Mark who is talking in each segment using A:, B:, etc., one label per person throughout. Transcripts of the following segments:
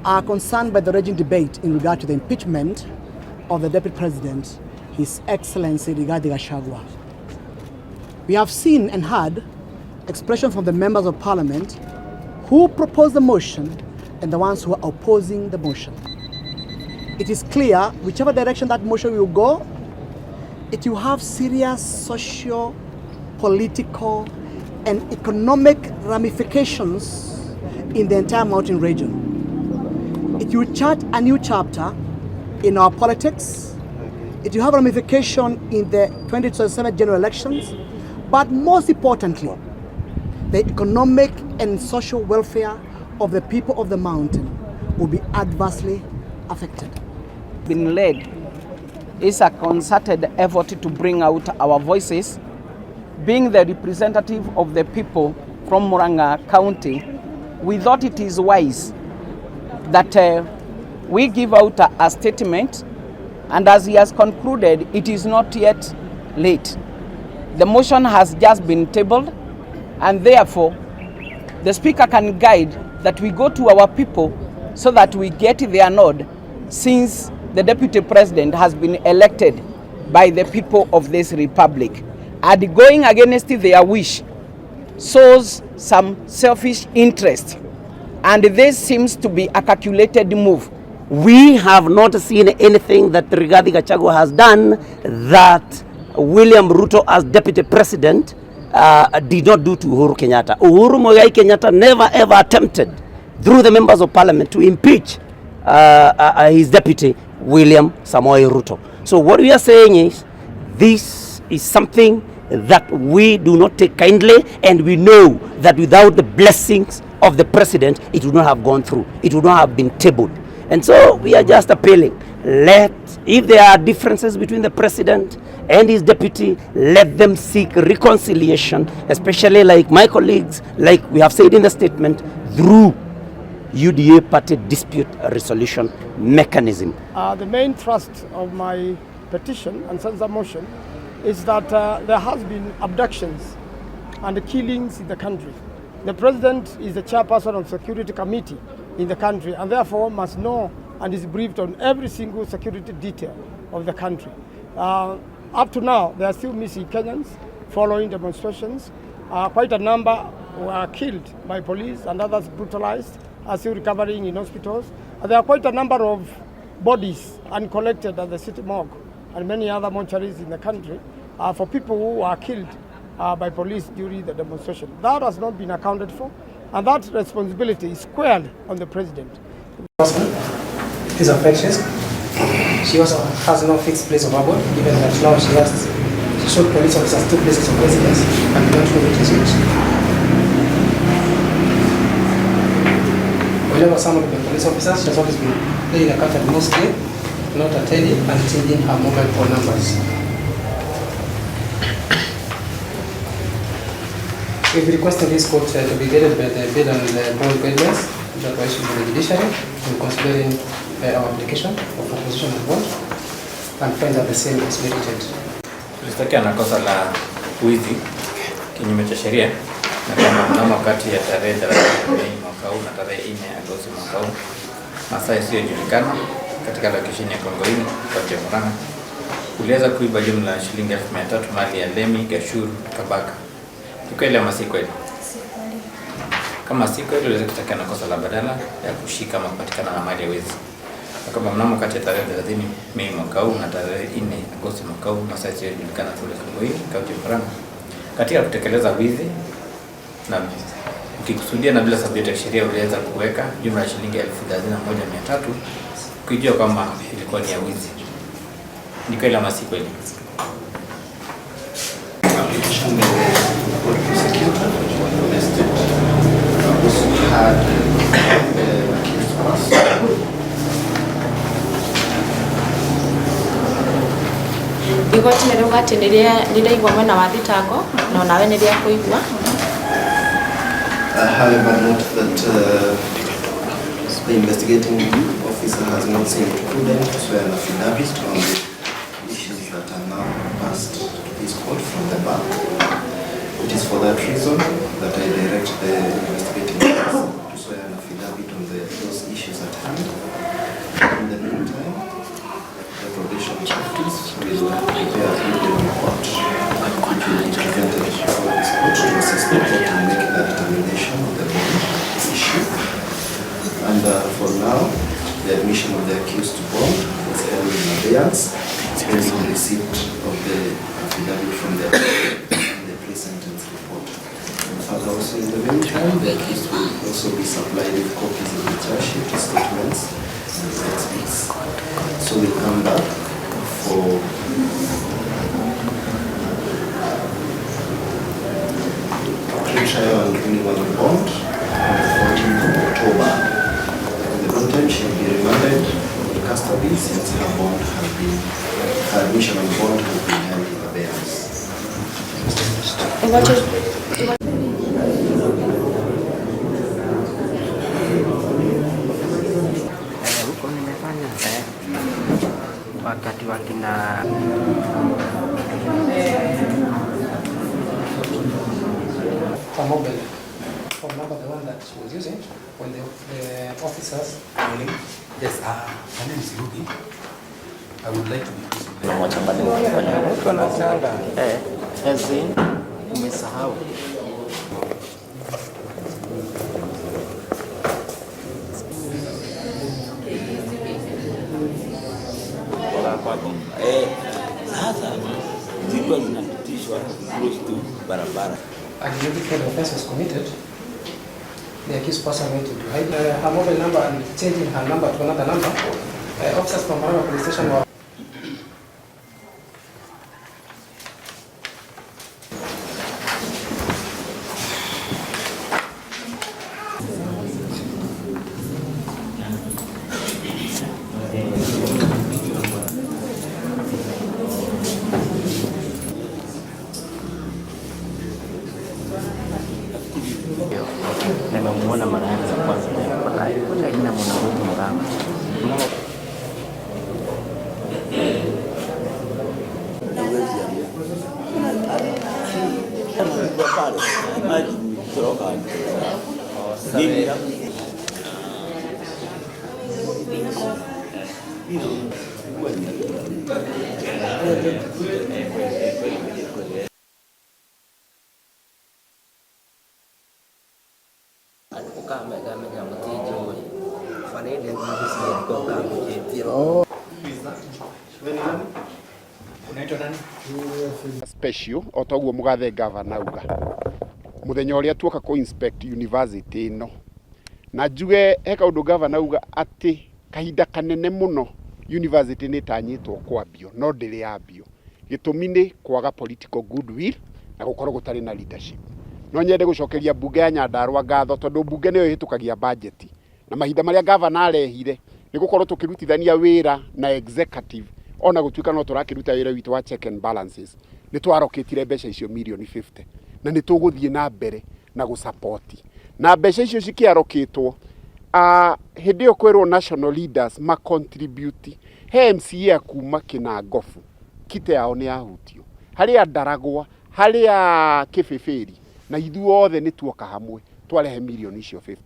A: Are concerned by the raging debate in regard to the impeachment of the Deputy President, His Excellency Rigathi Gachagua. We have seen and heard expressions from the members of Parliament who proposed the motion and the ones who are opposing the motion. It is clear, whichever direction that motion will go, it will have serious social, political, and economic ramifications in the entire mountain region. It will chart a new chapter in our politics. It will have ramification in the 2027 general elections. But most importantly, the economic and social welfare of the people of the mountain will be adversely affected.
B: Been led is a concerted effort to bring out our voices. Being the representative of the people from Murang'a County, we thought it is wise that we give out a statement, and as he has concluded, it is not yet late. The motion has just been tabled, and therefore the Speaker can guide that we go to our people so that we get their nod, since the Deputy President has been elected by the people of this republic. And going against their wish shows some selfish interest. And this seems to be a calculated move.
C: We have not seen anything that Rigathi Gachagua has done that William Ruto as Deputy President did not do to Uhuru Kenyatta. Uhuru Muigai Kenyatta never ever attempted through the members of Parliament to impeach his deputy William Samoei Ruto. So what we are saying is, this is something that we do not take kindly, and we know that without the blessings of the president, it would not have gone through. It would not have been tabled. And so we are just appealing, if there are differences between the president and his deputy, let them seek reconciliation, especially like my colleagues, like we have said in the statement, through UDA party dispute resolution mechanism.
D: The main thrust of my petition and censure motion is that there has been abductions and killings in the country. The president is the chairperson of the security committee in the country, and therefore must know and is briefed on every single security detail of the country. Up to now, there are still missing Kenyans following demonstrations. Quite a number were killed by police and others brutalized, are still recovering in hospitals. And there are quite a number of bodies uncollected at the city morgue and many other mortuaries in the country for people who were killed by police during the demonstration. That has not been accounted for, and that responsibility is squarely on the president.
E: Is affections. She also has no fixed place of abode, given that now she showed police officers 2 places of residence and don't know which is which. Whenever some of the police officers, she has always been playing a card mostly, not attending and changing her mobile phone numbers. We've requested this court to be guided by the bill and the bond guidelines that were issued by the judiciary in considering our application of opposition of bond and find that the same is merited.
F: Tulishtakia na kosa la wizi kinyume cha sheria na kwamba mnamo kati ya tarehe 30 Mei mwaka huu na tarehe 4 Agosti mwaka huu, masaa yasiyojulikana katika location ya Kongoini kwa Murang'a uliweza kuiba jumla ya shilingi 300,000 mali ya Lemi Gashuru Kabaka. Ni kweli ama si kweli? Kama si kweli, uliweza kutakia na kosa la badala ya kushika ama kupatikana na mali ya wizi. Kama mnamo kati ya tarehe 30 Mei mwaka huu na tarehe 4 Agosti mwaka huu, masaa yasiyojulikana kule Kongoini kaunti ya Murang'a, katika kutekeleza wizi na ukikusudia na bila sababu ya sheria, uliweza kuweka jumla ya shilingi 31,300 kujua kwamba ilikuwa ni ya wizi. Ni kweli ama si kweli?
G: Igoti nä rä u gatä nä raigua mwena wa thitango no nawe nä rä a kå igua.
H: However, note that the investigating officer has not seen it prudent to swear an affidavit on the issues that are now passed to this court from the bar. It is for that reason that I direct the investigating officer to swear an affidavit on those issues at hand. In the meantime, the probation office will prepare a written report which will be presented before this court to assist the court in making that determination of the bond issue. And for now, the admission of the accused to bond is held in abeyance pending receipt of the affidavit from the pre-sentence report. And further also in the meantime, the accused will also be supplied with copies of the charge sheet, statements, and exhibits. So we'll come back for pre-trial and renewal of bond on the 14th of October. In the meantime, she will be remanded in custody since her bond has been, her admission on bond has been held in abeyance.
I: Huko nimefanya wakati wakina
E: For mobile phone number, the one that she was using when the officers.
J: Yes, my name is Ruby. I would like to be
I: umesahau
J: sasa zilikuwa zinapitishwa close to barabara.
E: A deliberate offense was committed. The accused person went to hide her mobile number and changing her number to another number. Officers from Maranga Police Station were
I: nimemuona mara yangu ya kwanza lakini namuona huko mrama
K: special otoguo mugathe governor uga muthenya uria tuoka ko inspect university ino na njuge he kaundu governor uga ati kahinda kanene muno university ni tanyitwo kwambio no ndiri yambio gitumi ni kwaga political goodwill na gukorwo gutari na leadership no nyende gucokeria bunge ya Nyandarua ngatho tondu bunge niyo ihitukagia budget na mahinda maria governor arehire ni gukorwo tukirutithania wira na executive ona gutuika no turakiruta wira witu wa check and balances ni twaroketire mbeca icio million 50 na ni tuguthie na mbere na gusupport na mbeca icio cikiaroketwo hindi yo kwirwo national leaders ma contribute he MCA kuma Kinangofu kite yao ni ahutio haria Ndaragwa haria Kibibiri na ithuothe ni tuoka hamwe twarehe million icio 50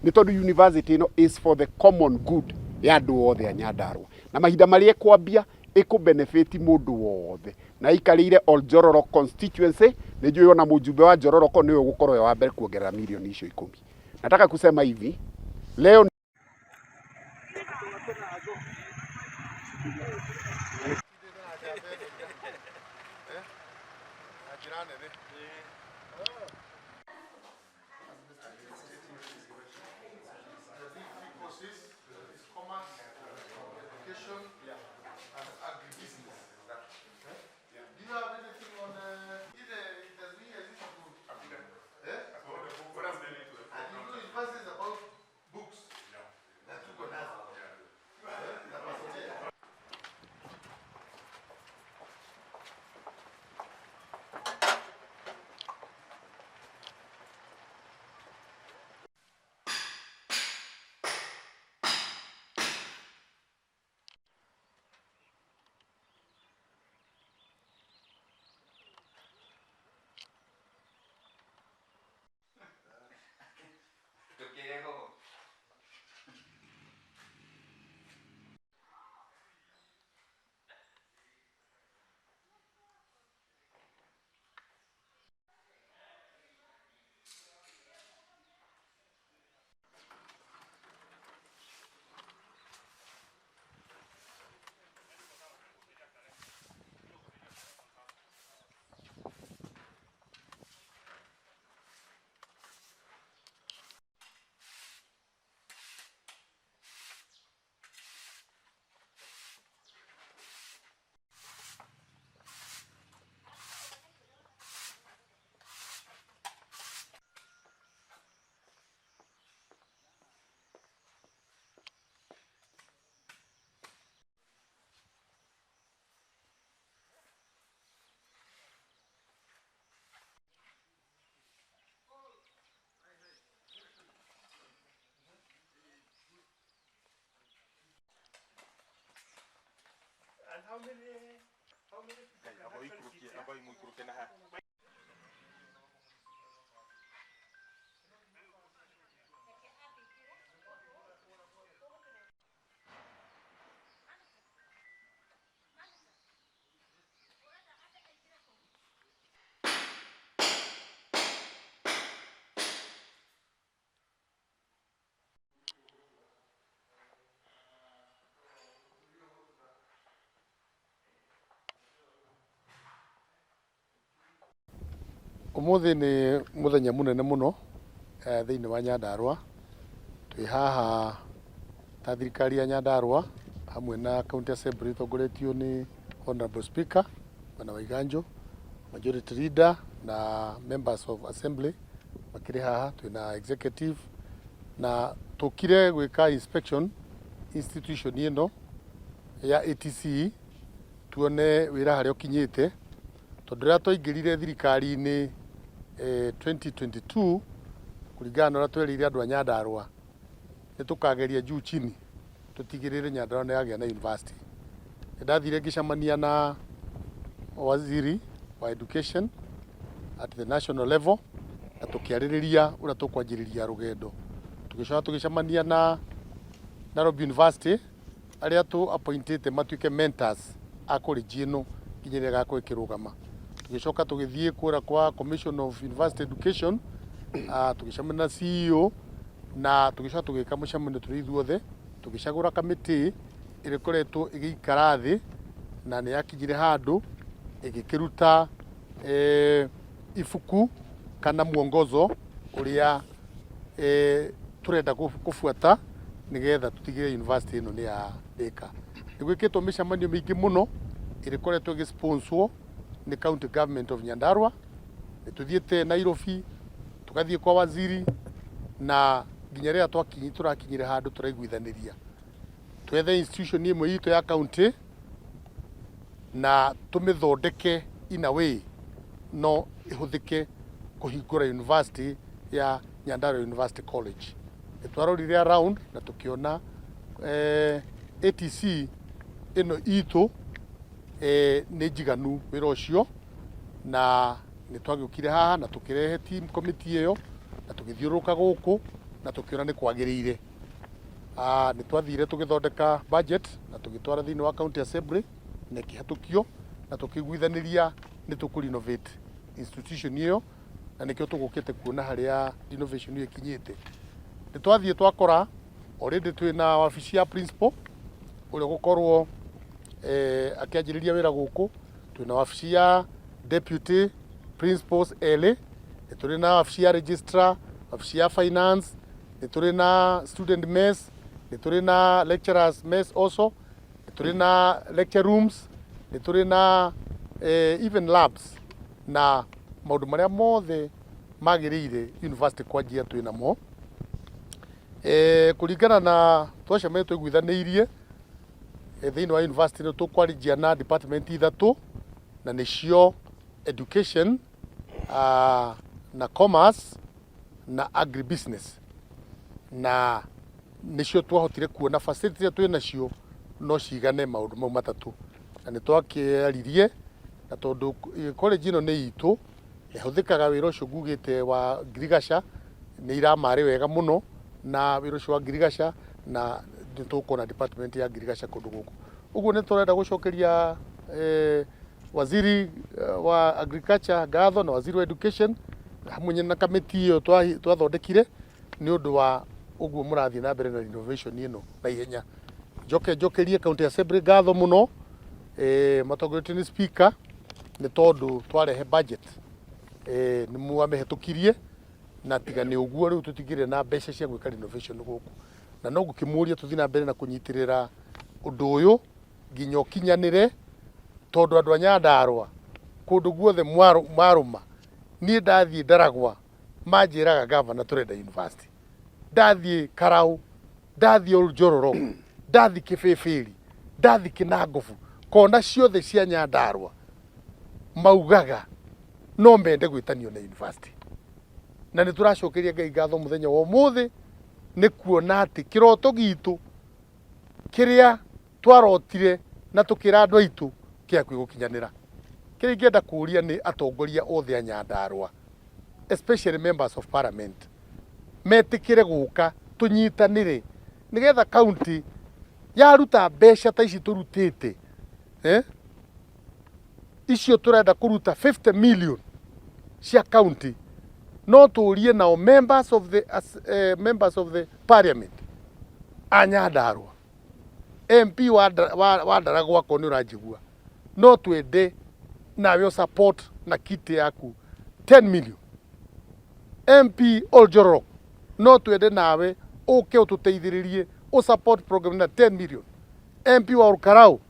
K: ni tondu university no is for the common good ya andu othe a Nyandarua na mahinda maria kwambia benefit mundu wothe na ikarire Oljororo constituency ni njui ona mujumbe wa Njororoko niwe gukorwo wa mbere kuongerera million icio 10. Nataka kusema hivi leo
L: Umuthi ni muthenya munene muno thiini wa Nyandarua. Twi haha ta thirikari ya Nyandarua hamwe na County Assembly tongoretio ni Honorable Speaker Bwana Waiganjo, Majority Leader na Members of Assembly makiri haha. Twina executive na tukire gwika inspection institution ino ya ATC tuone wira haria ukinyite tondu ria twaingirire thirikari-ini 2022 kuringana na uria twerire andu a Nyandarua ni tukageria juu chini tutigirire Nyandarua ni yagia na university. Ndathire ngicamania na waziri wa education at the national level na tukiaririria uria tukwanjiriria rugendo. Tugicoka tugicamania na Nairobi University aria tu appointed matuike mentors a college ino nginya gako ikirugama. Tugicoka tugithie kura kwa Commission of University Education tugicamania na CEO na tugicoka tugika mucamanio turi ithuothe tugicagura kamiti iri koretwo igikara thi na ni yakinyire handu igikiruta ifuku kana mwongozo uria turenda kufuata nigetha tutigire university ino ni ya Thika. Igwikitwo micamanio mingi muno iri koretwo igisponsor ni county government of Nyandarua. Nituthiete Nairobi tukathie kwa waziri na nginya ria turakinyire handu turaiguithaniria twethe institution imwe itu ya county na tumithondeke in a way no ihuthike kuhingura university ya Nyandarua University College. Twarorire around na tukiona ATC ino itu ni njiganu wira ucio na ni twagiukire haha na tukirehe team committee iyo na tugithiuruka guku na tukiona ni kwagirire. Ni twathire tugithondeka budget na tugitwara thiini wa County Assembly na kihatukio na tukiguithaniria ni tukurenovate institution iyo na nikio tugukite kuona haria innovation iyo ikinyite. Ni twathie twakora already twina wabici ya principal uria gukorwo akianjiriria wira guku. Twina wabici ya deputy principals ele, ni turi na wabici ya registrar, wabici ya finance, ni turi na student mess, ni turi na lecturers mess also, ni turi na lecture rooms, ni turi na even labs na maundu maria mothe magirire university kwanjia twina mo. Kuringana na twacemania twiguithaniirie thiini wa university no tukwarijia na department ithatu na nicio education na commerce na agribusiness na nicio twahotire kuona facility iria twina cio no cigane maundu mau matatu na ni twakiaririe na tondu college ino ni itu ihuthikaga wira ucio ngugite wa ngirigaca ni iramari wega muno na wira ucio wa ngirigaca na nitukuona department ya ngirigaca kundu guku. Uguo ni turenda gucokeria waziri wa agriculture ngatho na waziri wa education hamwe na kamiti iyo twathondekire ni undu wa uguo murathie na mbere na innovation ino na ihenya. Njokerie County Assembly ngatho muno matongoretio ni speaker ni tondu twarehe budget ni mwamehitukirie na tiga ni uguo riu tutigire na mbeca cia gwika innovation guku na no gukimuria tuthi na mbere na kunyitirira undu uyu nginya ukinyanire tondu andu a Nyandarua kundu guothe mwaruma ni ndathie Ndaragwa manjiraga governor turenda university, ndathie Karau, ndathie Njororo, ndathie Kibibiri, ndathie Kinangofu, kona ciothe cia Nyandarua maugaga no mende gwitanio na university. Na ni turacokeria Ngai ngatho muthenya wa umuthi ni kuona ati kiroto gitu kiria twarotire na tukira andu aitu kia kwigukinyanira kiri ngenda kuria ni atongoria othe a Nyandarua, especially members of parliament, metikire guka tunyitanire nigetha county yaruta mbeca ta ici turutite icio turenda kuruta 50 million cia county, no turie nao members of the parliament a Nyandarua. MP wa Ndaragwa ko ni uranjigua, no twende nawe support na kiti yaku 10 million. MP Oljoro, no twende nawe uke ututeithiririe o support program na 10 million. MP wa Ukarau,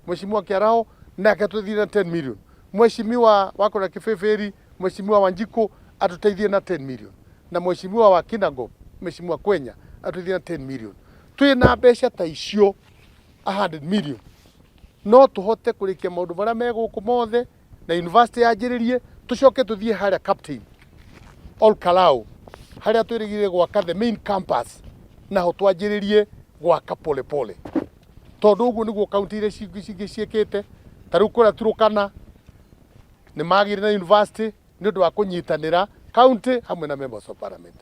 L: Mheshimiwa Kiarao, nake tuthire na 10 million. Mheshimiwa wako na Kifeferi, Mheshimiwa Wanjiko atuteithie na 10 million. Na Mheshimiwa wa Kinango, Mheshimiwa Kwenya atuteithie na 10 million. Twina mbeca ta icio 100 million. No tuhote kurikia maundu maria meguku mothe na university yanjiririe, tucoke tuthie haria Captain Olkalau haria twirigire gwaka the main campus, naho twanjiririe gwaka pole pole, tondu uguo niguo county iria ciikite. Tariu kuria Turukana ni magire na university ni undu wa kunyitanira county hamwe na members of parliament.